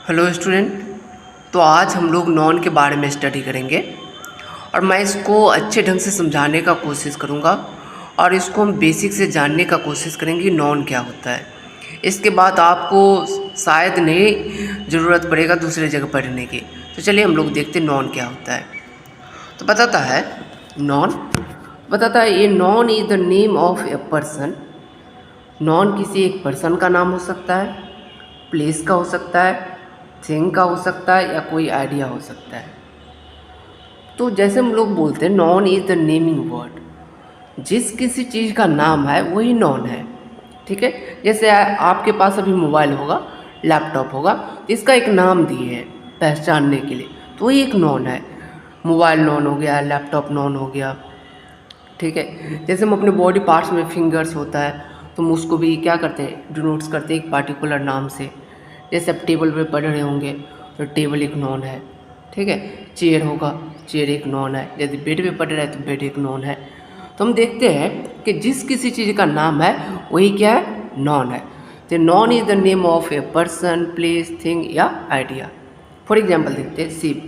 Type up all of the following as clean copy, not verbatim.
Hello student. तो आज हम लोग नॉन के बारे में स्टडी करेंगे और मैं इसको अच्छे ढंग से समझाने का कोशिश करूँगा और इसको हम बेसिक से जानने का कोशिश करेंगे कि नॉन क्या होता है। इसके बाद आपको शायद नहीं ज़रूरत पड़ेगा दूसरे जगह पढ़ने की। तो चलिए हम लोग देखते हैं नॉन क्या होता है। तो बताता है ये non is the name of a person. Non किसी एक पर्सन का नाम हो सकता है, प्लेस का हो सकता है, थिंग का हो सकता है या कोई आइडिया हो सकता है। तो जैसे हम लोग बोलते हैं non is the naming word, जिस किसी चीज़ का नाम है वही नॉन है। ठीक है, जैसे आपके पास अभी मोबाइल होगा, लैपटॉप होगा, तो इसका एक नाम दिए है पहचानने के लिए, तो वही एक नॉन है। मोबाइल नॉन हो गया, लैपटॉप नॉन हो गया। ठीक है, जैसे हम अपने बॉडी पार्ट्स में फिंगर्स होता है तो हम उसको भी क्या करते हैं, डिनोट्स करते हैं एक पार्टिकुलर नाम से। जैसे आप टेबल पे पढ़ रहे होंगे तो टेबल एक नॉन है। ठीक है, चेयर होगा, चेयर एक नॉन है। यदि बेड पे पढ़ रहे हैं तो बेड एक नॉन है। तो हम देखते हैं कि जिस किसी चीज़ का नाम है वही क्या है, नॉन है। तो non is the name of a person, place, thing या आइडिया। फॉर एग्जाम्पल देखते हैं शिव।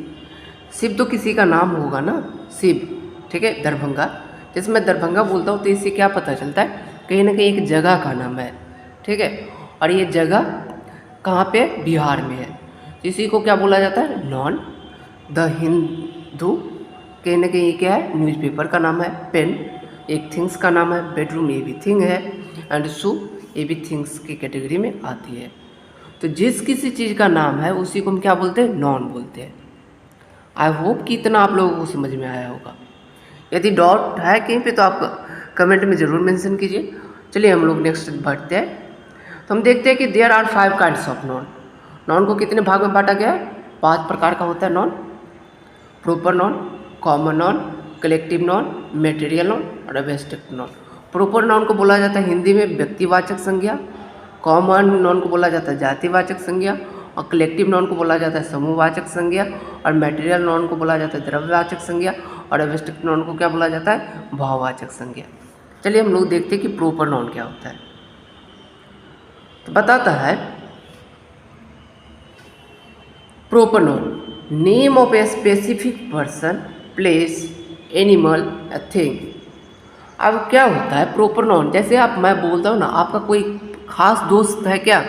शिव तो किसी का नाम होगा ना, शिव। ठीक है, दरभंगा। जैसे मैं दरभंगा बोलता हूँ तो इससे क्या पता चलता है, कहीं ना कहीं एक जगह का नाम है। ठीक है, और ये जगह कहाँ पे, बिहार में है। इसी को क्या बोला जाता है, नॉन। द हिंदू कहीं ना कहीं क्या है, न्यूज़पेपर का नाम है। पेन एक थिंग्स का नाम है। बेडरूम ये भी थिंग है। एंड शू ये भी थिंग्स की कैटेगरी में आती है। तो जिस किसी चीज़ का नाम है उसी को हम क्या बोलते हैं, नॉन बोलते हैं। आई होप कि इतना आप लोगों को समझ में आया होगा। यदि डाउट है कहीं पे तो आप कमेंट में ज़रूर मेंशन कीजिए। चलिए हम लोग नेक्स्ट बढ़ते हैं। तो हम देखते हैं कि there are 5 kinds of noun. Noun को कितने भाग में बांटा गया है, 5 प्रकार का होता है non. Proper noun, common noun, collective noun, material noun और एब्स्ट्रैक्ट नॉन। प्रॉपर नॉन को बोला जाता है हिंदी में व्यक्तिवाचक संज्ञा। कॉमन नॉन को बोला जाता है जातिवाचक संज्ञा। और कलेक्टिव नॉन को बोला जाता है समूहवाचक संज्ञा। और मेटेरियल नॉन को बोला जाता है द्रव्यवाचक संज्ञा। और एब्स्ट्रैक्ट नॉन को क्या बोला जाता है, भाववाचक संज्ञा। चलिए हम लोग देखते हैं कि प्रॉपर नॉन क्या होता है। तो बताता है proper noun, name of a specific person, place, animal, a thing. अब क्या होता है प्रॉपर नॉन, जैसे मैं बोलता हूँ ना, आपका कोई खास दोस्त है क्या।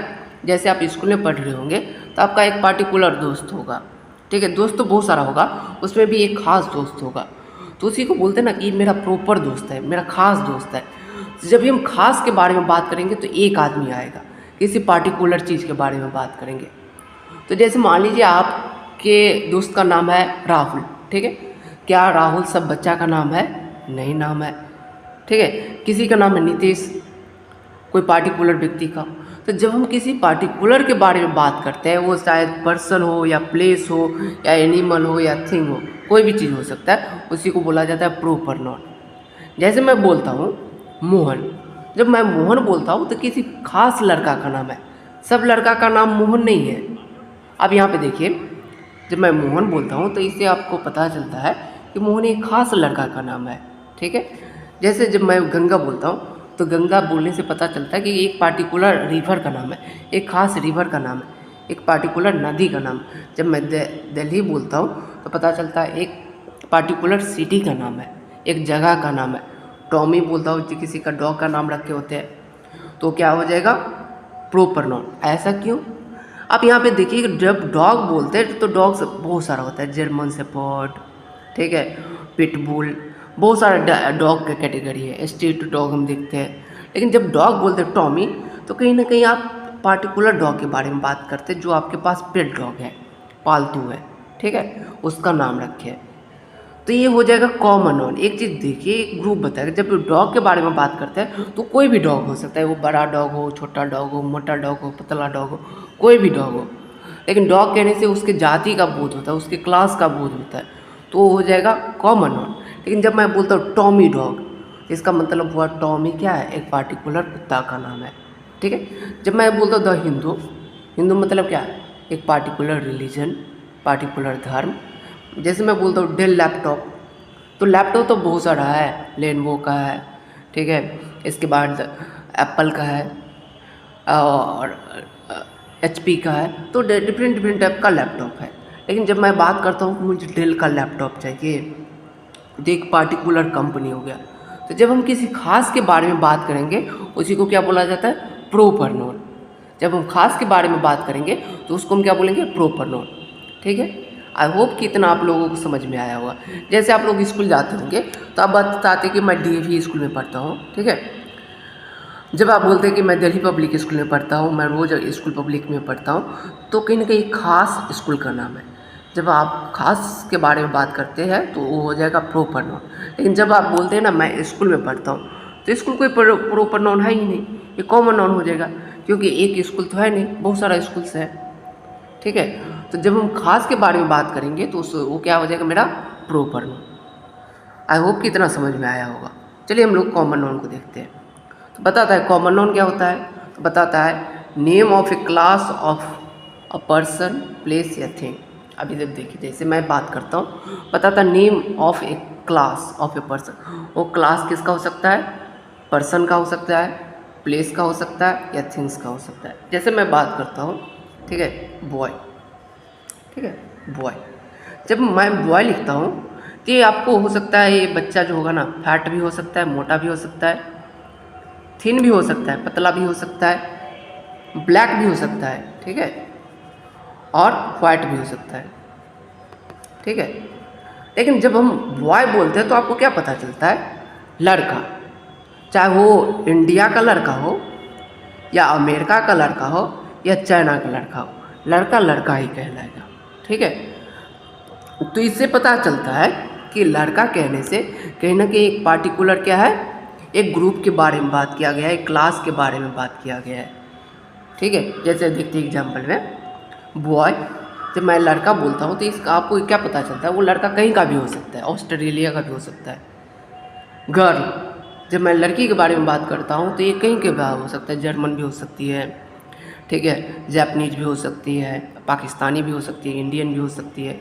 जैसे आप स्कूल में पढ़ रहे होंगे तो आपका एक पार्टिकुलर दोस्त होगा। ठीक है, दोस्त तो बहुत सारा होगा, उसमें भी एक खास दोस्त होगा। तो उसी को बोलते हैं ना कि ये मेरा प्रॉपर दोस्त है, मेरा खास दोस्त है। जब भी हम खास के बारे में बात करेंगे तो एक आदमी आएगा, किसी पार्टिकुलर चीज़ के बारे में बात करेंगे। तो जैसे मान लीजिए आपके दोस्त का नाम है राहुल। ठीक है, क्या राहुल सब बच्चा का नाम है, नहीं नाम है। ठीक है, किसी का नाम है नीतीश, कोई पार्टिकुलर व्यक्ति का। तो जब हम किसी पार्टिकुलर के बारे में बात करते हैं, वो शायद पर्सन हो या प्लेस हो या एनिमल हो या थिंग हो, कोई भी चीज़ हो सकता है, उसी को बोला जाता है प्रॉपर नॉन। जैसे मैं बोलता हूँ मोहन, जब मैं मोहन बोलता हूँ तो किसी खास लड़का का नाम है, सब लड़का का नाम मोहन नहीं है। अब यहाँ पे देखिए, जब मैं मोहन बोलता हूँ तो इससे आपको पता चलता है कि मोहन एक खास लड़का का नाम है। ठीक है, जैसे जब मैं गंगा बोलता हूँ तो गंगा बोलने से पता चलता है कि एक पार्टिकुलर रिवर का नाम है, एक खास रिवर का नाम है, एक पार्टिकुलर नदी का नाम। जब मैं दिल्ली बोलता हूँ तो पता चलता है एक पार्टिकुलर सिटी का नाम है, एक जगह का नाम है। टॉमी बोलता हूँ तो किसी का डॉग का नाम रखे होते हैं, तो क्या हो जाएगा, प्रॉपर नॉन। ऐसा क्यों, आप यहाँ पे देखिए जब डॉग बोलते हैं तो डॉग्स बहुत सारा होता है, जर्मन शेपर्ड, ठीक है, पिटबुल, बहुत सारा डॉग का कैटेगरी है। स्ट्रीट डॉग हम देखते हैं। लेकिन जब डॉग बोलते हैं टॉमी, तो कहीं ना कहीं आप पार्टिकुलर डॉग के बारे में बात करते हैं जो आपके पास पेट डॉग है, पालतू है। ठीक है, उसका नाम रखे। तो ये हो जाएगा कॉमन नॉन। एक चीज़ देखिए, एक ग्रुप बताएगा, जब डॉग के बारे में बात करते हैं तो कोई भी डॉग हो सकता है, वो बड़ा डॉग हो, छोटा डॉग हो, मोटा डॉग हो, पतला डॉग हो, कोई भी डॉग हो। लेकिन डॉग कहने से उसके जाति का बोध होता है, उसके क्लास का बोध होता है, तो वो हो जाएगा कॉमन नॉन। लेकिन जब मैं बोलता हूँ टॉमी डॉग, इसका मतलब हुआ टॉमी क्या है, एक पार्टिकुलर कुत्ता का नाम है। ठीक है, जब मैं बोलता हूँ द हिंदू, हिंदू मतलब क्या है, एक पार्टिकुलर रिलीजन, पार्टिकुलर धर्म। जैसे मैं बोलता हूँ डेल लैपटॉप, तो लैपटॉप तो बहुत सारा है, लेनोवो का है, ठीक है, इसके बाद एप्पल का है, और HP का है, तो डिफरेंट डिफरेंट टाइप का लैपटॉप है। लेकिन जब मैं बात करता हूँ कि मुझे डेल का लैपटॉप चाहिए, तो एक पार्टिकुलर कंपनी हो गया। तो जब हम किसी खास के बारे में बात करेंगे, उसी को क्या बोला जाता है? Proper noun. जब हम खास के बारे में बात करेंगे तो उसको हम क्या बोलेंगे? Proper noun. ठीक है, आई होप कि इतना आप लोगों को समझ में आया होगा। जैसे आप लोग स्कूल जाते होंगे तो आप बताते कि मैं DAV स्कूल में पढ़ता हूँ। ठीक है, जब आप बोलते हैं कि मैं दिल्ली पब्लिक स्कूल में पढ़ता हूँ, मैं रोज़ स्कूल पब्लिक में पढ़ता हूँ, तो कहीं ना कहीं खास स्कूल का नाम है। जब आप खास के बारे में बात करते हैं तो वो हो जाएगा प्रॉपर नाउन। लेकिन जब आप बोलते हैं ना मैं स्कूल में पढ़ता हूँ, तो स्कूल कोई प्रॉपर नाउन है ही नहीं, ये कॉमन नाउन हो जाएगा, क्योंकि एक स्कूल तो है नहीं, बहुत सारा स्कूल्स है। ठीक है, तो जब हम खास के बारे में बात करेंगे तो वो क्या हो जाएगा? मेरा प्रॉपर नाउन। आई होप कि इतना समझ में आया होगा। चलिए हम लोग कॉमन नाउन को देखते हैं। तो बताता है कॉमन नाउन क्या होता है। तो बताता है name of A class of a person, place या थिंग। अभी जब देखिए, जैसे मैं बात करता हूँ, बताता name of A class of a person. वो क्लास किसका हो सकता है? पर्सन का हो सकता है, प्लेस का हो सकता है, या थिंग्स का हो सकता है। जैसे मैं बात करता हूँ, ठीक है, बॉय। ठीक है, बॉय। जब मैं बॉय लिखता हूँ तो ये आपको हो सकता है, ये बच्चा जो होगा ना, फैट भी हो सकता है, मोटा भी हो सकता है, थिन भी हो सकता है, पतला भी हो सकता है, ब्लैक भी हो सकता है। ठीक है, और वाइट भी हो सकता है। ठीक है, लेकिन जब हम बॉय बोलते हैं तो आपको क्या पता चलता है? लड़का, चाहे वो इंडिया का लड़का हो, या अमेरिका का लड़का हो, या चाइना का लड़का हो, लड़का लड़का ही कहलाएगा। ठीक है, तो इससे पता चलता है कि लड़का कहने से कहीं ना कहीं एक पार्टिकुलर क्या है, एक ग्रुप के बारे में बात किया गया है, एक क्लास के बारे में बात किया गया है। ठीक है, जैसे देखते हैं एग्जाम्पल में, बॉय, जब मैं लड़का बोलता हूँ तो इसका आपको क्या पता चलता है? वो लड़का कहीं का भी हो सकता है, ऑस्ट्रेलिया का भी हो सकता है। गर्ल, जब मैं लड़की के बारे में बात करता हूँ तो ये कहीं के भी हो सकता है, जर्मन भी हो सकती है, ठीक है, जापानीज भी हो सकती है, पाकिस्तानी भी हो सकती है, इंडियन भी हो सकती है।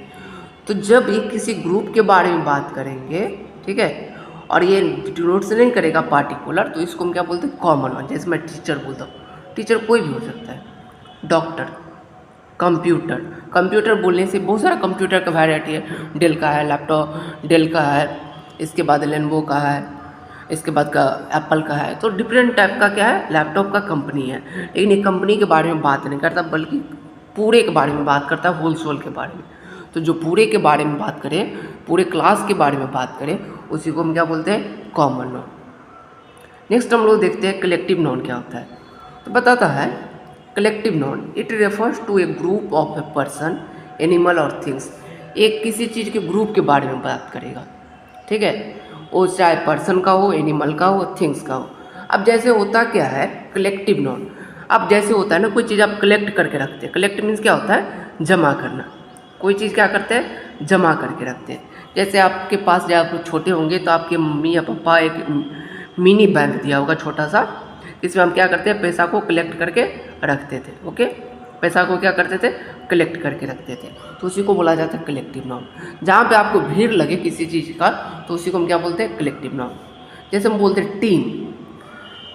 तो जब ये किसी ग्रुप के बारे में बात करेंगे, ठीक है, और ये डिनोट से नहीं करेगा पार्टिकुलर, तो इसको हम क्या बोलते हैं? Common one. जैसे मैं टीचर बोलता हूँ, टीचर कोई भी हो सकता है। डॉक्टर, कंप्यूटर, कंप्यूटर बोलने से बहुत सारा कंप्यूटर का वैरायटी है। डेल का है लैपटॉप, डेल का है, इसके बाद लेनोवो का है, इसके बाद का एप्पल का है। तो डिफरेंट टाइप का क्या है, लैपटॉप का कंपनी है। लेकिन एक कंपनी के बारे में बात नहीं करता, बल्कि पूरे के बारे में बात करता है, होलसेल के बारे में। तो जो पूरे के बारे में बात करें, पूरे क्लास के बारे में बात करें, उसी को हम क्या बोलते हैं? Common noun. नेक्स्ट हम लोग देखते हैं कलेक्टिव नाउन क्या होता है। तो बताता है collective noun, it refers to a group of a person, animal और थिंग्स। एक किसी चीज़ के ग्रुप के बारे में बात करेगा। ठीक है, वो चाहे पर्सन का हो, एनिमल का हो, थिंग्स का हो। अब जैसे होता क्या है कलेक्टिव नाउन, अब जैसे होता है ना, कोई चीज़ आप कलेक्ट करके रखते हैं। कलेक्ट मीन्स क्या होता है? जमा करना। कोई चीज़ क्या करते हैं? जमा करके रखते हैं। जैसे आपके पास जब आप छोटे होंगे तो आपके मम्मी या पापा एक मिनी बैंक दिया होगा छोटा सा, इसमें हम क्या करते हैं? पैसा को कलेक्ट करके रखते थे। ओके, पैसा को क्या करते थे? कलेक्ट करके रखते थे। तो उसी को बोला जाता है कलेक्टिव नाउन। जहाँ पे आपको भीड़ लगे किसी चीज़ का, तो उसी को हम क्या बोलते हैं? Collective noun. जैसे हम बोलते हैं टीम,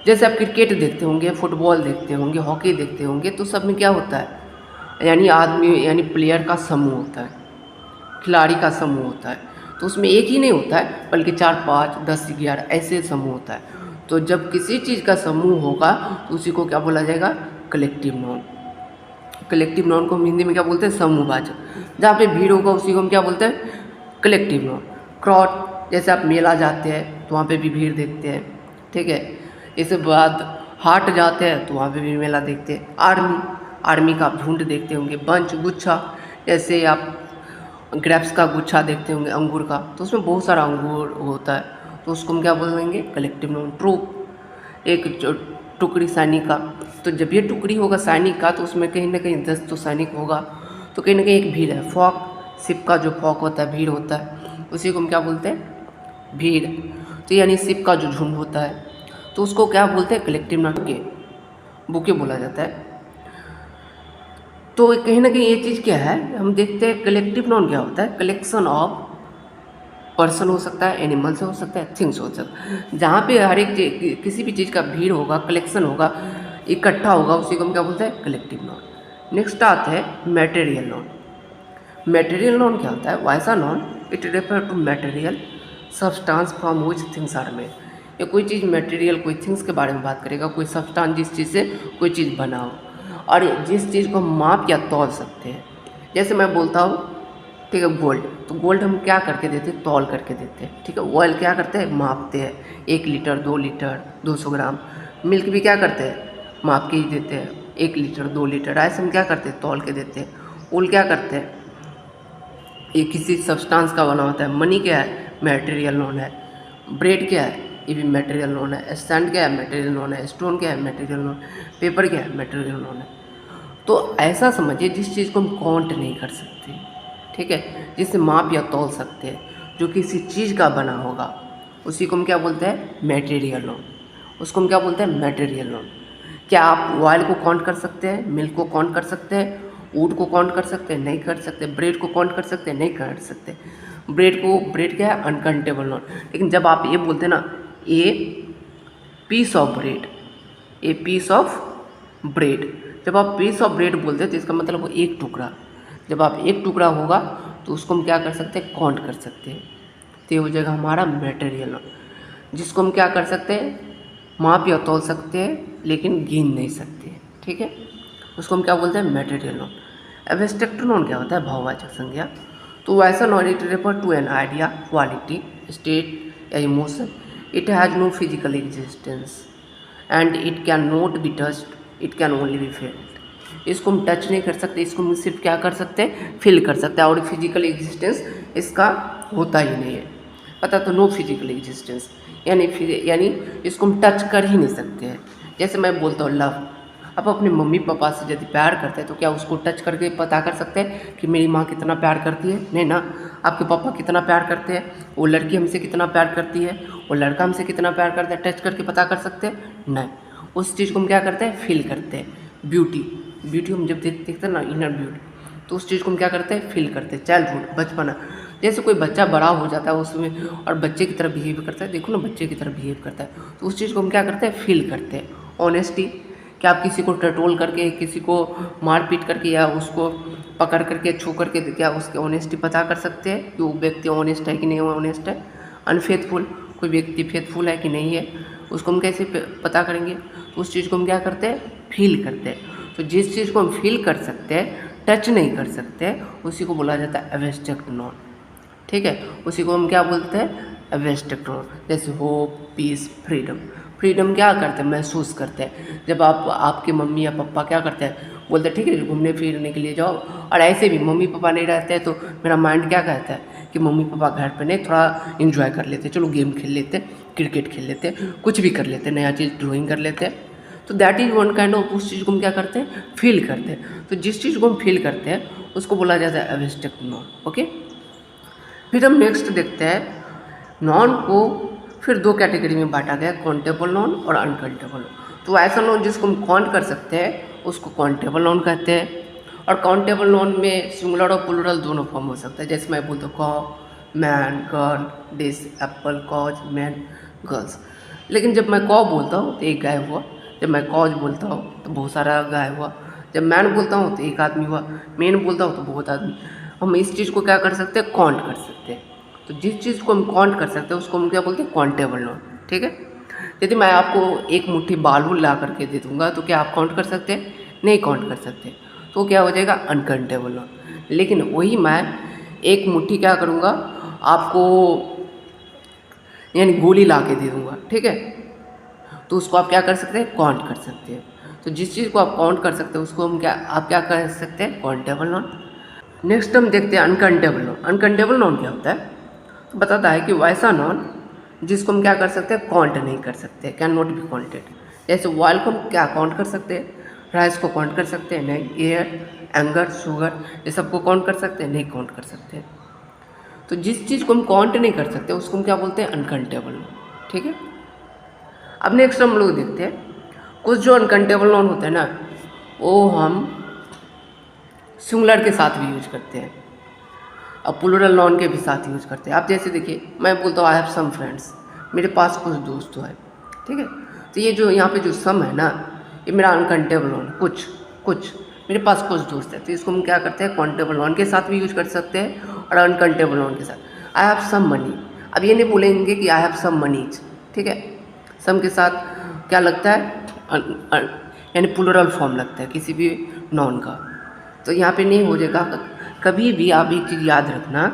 जैसे आप क्रिकेट देखते होंगे, फुटबॉल देखते होंगे, हॉकी देखते होंगे, तो सब में क्या होता है? यानी आदमी, यानी प्लेयर का समूह होता है, खिलाड़ी का समूह होता है। तो उसमें एक ही नहीं होता है, बल्कि 4, 5, 10, 11 ऐसे समूह होता है। तो जब किसी चीज़ का समूह होगा तो उसी को क्या बोला जाएगा? Collective noun. कलेक्टिव नाउन को हम हिंदी में क्या बोलते हैं? समूहवाचक। जहाँ पे भीड़ होगा उसी को हम क्या बोलते हैं? Collective noun. क्राउड, जैसे आप मेला जाते हैं तो वहाँ पे भी भीड़ देखते हैं। ठीक है, इसके बाद हाट जाते हैं तो वहाँ पे भी मेला देखते हैं। आर्मी, आर्मी का झुंड देखते होंगे। बंच, गुच्छा, जैसे आप ग्रेप्स का गुच्छा देखते होंगे, अंगूर का, तो उसमें बहुत सारा अंगूर होता है, तो उसको हम क्या बोलेंगे? Collective noun. ट्रूप, एक टुकड़ी सैनिक का, तो जब ये टुकड़ी होगा सैनिक का तो उसमें कहीं ना कहीं 10 तो सैनिक होगा, तो कहीं ना कहीं एक भीड़ है। फॉक, शिप का जो फॉक होता है, भीड़ होता है, उसी को हम क्या बोलते हैं? भीड़। तो यानी शिप का जो झुंड होता है, तो उसको क्या बोलते हैं? कलेक्टिव नाउन के बुके बोला जाता है। तो कहीं ना कहीं ये चीज़ क्या है, हम देखते हैं कलेक्टिव नाउन क्या होता है? कलेक्शन ऑफ पर्सन हो सकता है, एनिमल से हो सकता है, थिंग्स हो सकता है। जहाँ पे हर एक किसी भी चीज़ का भीड़ होगा, कलेक्शन होगा, इकट्ठा होगा, उसी को हम क्या बोलते हैं? Collective noun. नेक्स्ट आता है मटेरियल नॉन। मटेरियल नॉन क्या होता है? वैसा noun it refer to material substance from which things are made. ये कोई चीज़ मटेरियल, कोई थिंग्स के बारे में बात करेगा, कोई सब्सटेंस जिस चीज़ से कोई चीज़ बना हो और जिस चीज़ को हम माप या तौल सकते हैं। जैसे मैं बोलता हूँ, ठीक है, गोल्ड, तो गोल्ड हम क्या करके देते हैं? तौल करके देते हैं, ठीक है। ऑयल क्या करते हैं? मापते हैं, 1 लीटर 2 लीटर 200 ग्राम। मिल्क भी क्या करते हैं? माप के ही देते हैं, 1 लीटर 2 लीटर, ऐसे हम क्या करते हैं? तौल के देते हैं। वूल क्या करते हैं? ये किसी सब्सटेंस का बना होता है। मनी क्या है? मटेरियल नोन है। ब्रेड क्या है? ये भी मटेरियल नोन है। सैंड क्या है? मटेरियल नोन है। स्टोन क्या है? Material known. पेपर क्या है? मटेरियल नोन है। तो ऐसा समझिए जिस चीज़ को हम काउंट नहीं कर सकते, ठीक है, जिसे माप या तौल सकते हैं, जो किसी चीज़ का बना होगा, उसी को हम क्या बोलते हैं? Material known. उसको हम क्या बोलते हैं? Material known. क्या आप ऑयल को काउंट कर सकते हैं? मिल्क को काउंट कर सकते हैं? वुड को काउंट कर सकते हैं? नहीं कर सकते। ब्रेड को काउंट कर सकते हैं? नहीं कर सकते। ब्रेड क्या है? Uncountable noun. लेकिन जब आप ये बोलते हैं ना, a piece of bread, a piece of bread, जब आप पीस ऑफ ब्रेड बोलते हैं तो इसका मतलब वो एक टुकड़ा। जब आप एक टुकड़ा होगा तो उसको हम क्या कर सकते हैं? काउंट कर सकते हैं। तो ये हो जाएगा हमारा मटेरियल नोन, जिसको हम क्या कर सकते हैं? माप या तौल सकते हैं लेकिन गिन नहीं सकते, ठीक है। उसको हम क्या बोलते हैं? Material known. एब्स्ट्रैक्ट नोन क्या होता है? भाववाचक संज्ञा। तो वैसा noun it refer to an idea, quality, state या emotion. It has no physical existence and it can not be touched, it can only be felt. इसको हम टच नहीं कर सकते, इसको हम सिर्फ क्या कर सकते हैं? फील कर सकते हैं। और फिजिकल एग्जिस्टेंस इसका होता ही नहीं है, पता, तो नो फिजिकल एग्जिस्टेंस, यानी इसको हम टच कर ही नहीं सकते हैं। जैसे मैं बोलता हूँ लव, आप अपने मम्मी पापा से यदि प्यार करते हैं तो क्या उसको टच करके पता कर सकते हैं कि मेरी माँ कितना प्यार करती है? नहीं ना। आपके पापा कितना प्यार करते हैं? वो लड़की हमसे कितना प्यार करती है? वो लड़का हमसे कितना प्यार करता है? टच करके पता कर सकते हैं? नहीं। उस चीज़ को हम क्या करते हैं? फील करते हैं। ब्यूटी हम जब देखते हैं ना, इनर ब्यूटी, तो उस चीज़ को हम क्या करते हैं? फील करते हैं। चाइल्डहुड, बचपना, जैसे कोई बच्चा बड़ा हो जाता है उसमें और बच्चे की तरह बिहेव करता है, देखो ना बच्चे की तरह बिहेव करता है, तो उस चीज़ को हम क्या करते हैं? फील करते हैं। ऑनेस्टी, क्या आप किसी को टटोल करके, किसी को मारपीट करके या उसको पकड़ करके छू करके क्या उसकी ऑनेस्टी पता कर सकते हैं कि वो व्यक्ति ऑनेस्ट है कि नहीं ऑनेस्ट है? अनफेथफुल, कोई व्यक्ति फेथफुल है कि नहीं है, उसको हम कैसे पता करेंगे? तो उस चीज़ को हम क्या करते हैं? फील करते हैं। तो जिस चीज़ को हम फील कर सकते हैं, टच नहीं कर सकते, उसी को बोला जाता है एब्स्ट्रैक्ट नॉन, ठीक है। उसी को हम क्या बोलते हैं? Abstract non. जैसे होप, पीस, फ्रीडम। फ्रीडम क्या करते हैं? महसूस करते हैं। जब आपके मम्मी या पापा क्या करते हैं? बोलते हैं ठीक है घूमने फिरने के लिए जाओ, और ऐसे भी मम्मी पापा नहीं रहते हैं तो मेरा माइंड क्या कहता है कि मम्मी पापा घर पे नहीं, थोड़ा इन्जॉय कर लेते, चलो गेम खेल लेते, क्रिकेट खेल लेते, कुछ भी कर लेते, नया चीज़ ड्राइंग कर लेते हैं। तो that is one kind of, उस चीज़ को हम क्या करते हैं? फील करते हैं। तो जिस चीज़ को हम फील करते हैं उसको बोला जाता है एब्स्ट्रैक्ट नॉन, ओके। फिर हम नेक्स्ट देखते हैं नॉन को फिर 2 कैटेगरी में बांटा गया, काउंटेबल नॉन और अनकाउंटेबल नॉन। तो ऐसा नॉन जिसको हम काउंट कर सकते हैं उसको काउंटेबल नॉन कहते हैं, और काउंटेबल नॉन में सिंगुलर और प्लूरल दोनों फॉर्म हो सकता है। जैसे मैं बोलता हूँ कॉ, man, girl, dish, Apple, cause, man, girls. लेकिन जब मैं कॉ बोलता हूँ तो एक गाय हुआ, जब मैं कॉज बोलता हूँ तो बहुत सारा गाय हुआ, जब मैन बोलता हूँ तो एक आदमी हुआ, मेन बोलता हूँ तो बहुत आदमी। हम इस चीज़ को क्या कर सकते हैं? काउंट कर सकते हैं। तो जिस चीज़ को हम काउंट कर सकते हैं उसको हम क्या बोलते हैं? काउंटेबल नॉन, ठीक है। यदि मैं आपको एक मुट्ठी बालू ला करके दे दूंगा तो क्या आप काउंट कर सकते हैं? नहीं काउंट कर सकते, तो क्या हो जाएगा? Uncountable noun. लेकिन वही मैं एक मुट्ठी क्या करूँगा आपको, यानी गोली ला के दे दूँगा, ठीक है, तो उसको आप क्या कर सकते हैं? काउंट कर सकते हैं। तो जिस चीज़ को आप काउंट कर सकते हैं उसको हम आप क्या कर सकते हैं? Countable noun. नेक्स्ट हम देखते हैं अनकाउंटेबल नॉन। अनकाउंटेबल नॉन क्या होता है? तो बताता है कि वैसा नॉन जिसको हम क्या कर सकते हैं? काउंट नहीं कर सकते, कैन नॉट बी काउंटेड। जैसे वॉल को हम क्या काउंट कर सकते हैं? राइस को काउंट कर सकते हैं? नहीं। एयर, एंगर, शुगर, ये सबको काउंट कर सकते हैं? नहीं काउंट कर सकते। तो जिस चीज़ को हम काउंट नहीं कर सकते उसको हम क्या बोलते हैं? अनकाउंटेबल नॉन, ठीक है। अब नेक्स्ट हम लोग देखते हैं कुछ जो अनकाउंटेबल नॉन होते हैं ना, वो हम सिंगुलर के साथ भी यूज करते हैं और प्लूरल नॉन के भी साथ यूज करते हैं। आप जैसे देखिए मैं बोलता हूँ आई हैव सम फ्रेंड्स, मेरे पास कुछ दोस्त हैं, ठीक है। तो ये जो यहाँ पे जो सम है ना, ये मेरा अनकाउंटेबल नॉन, कुछ, मेरे पास कुछ दोस्त है, तो इसको हम क्या करते हैं काउंटेबल नाउन के साथ भी यूज कर सकते हैं और अनकाउंटेबल नाउन के साथ। आई हैव सम मनी, अब ये नहीं बोलेंगे कि आई हैव सम मनीज, ठीक है। सम के साथ क्या लगता है यानी प्लूरल फॉर्म लगता है किसी भी नाउन का, तो यहाँ पे नहीं हो जाएगा। कभी भी आप एक चीज़ याद रखना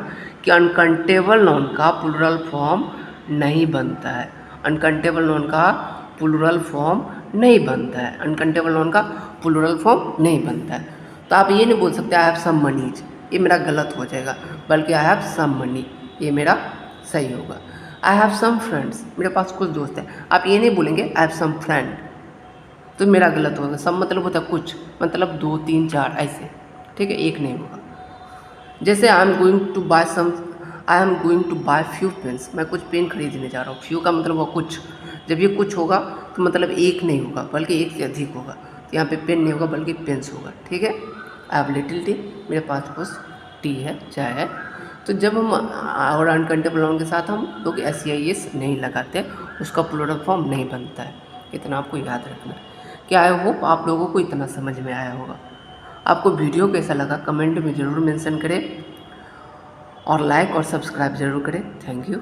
कि अनकाउंटेबल नाउन का प्लूरल फॉर्म नहीं बनता है, अनकाउंटेबल नाउन का प्लूरल फॉर्म नहीं बनता है, अनकाउंटेबल नाउन का प्लूरल फॉर्म नहीं बनता है। तो आप ये नहीं बोल सकते आई हैव सम मनीज, ये मेरा गलत हो जाएगा, बल्कि आई हैव सम मनी, ये मेरा सही होगा। आई हैव सम फ्रेंड्स, मेरे पास कुछ दोस्त हैं, आप ये नहीं बोलेंगे आई हैव सम फ्रेंड, तो मेरा गलत होगा। सम मतलब होता है कुछ, मतलब 2 3 4 ऐसे, ठीक है, एक नहीं होगा। जैसे I am going to buy some, I am going to buy few pens, मैं कुछ पेन खरीदने जा रहा हूँ। फ्यू का मतलब हुआ कुछ, जब ये कुछ होगा तो मतलब एक नहीं होगा बल्कि एक से अधिक होगा, तो यहाँ पे पेन नहीं होगा बल्कि पेन्स होगा, ठीक है। आई हैव लिटिल टी, मेरे पास बस टी है, चाय है। तो जब हम और अनकाउंटेबल नाउन के साथ हम लोग SEIS नहीं लगाते, उसका प्लूरल फॉर्म नहीं बनता है, इतना आपको याद रखना है। क्या आई होप आप लोगों को इतना समझ में आया होगा। आपको वीडियो कैसा लगा कमेंट में ज़रूर मेंशन करें और लाइक और सब्सक्राइब ज़रूर करें। Thank you.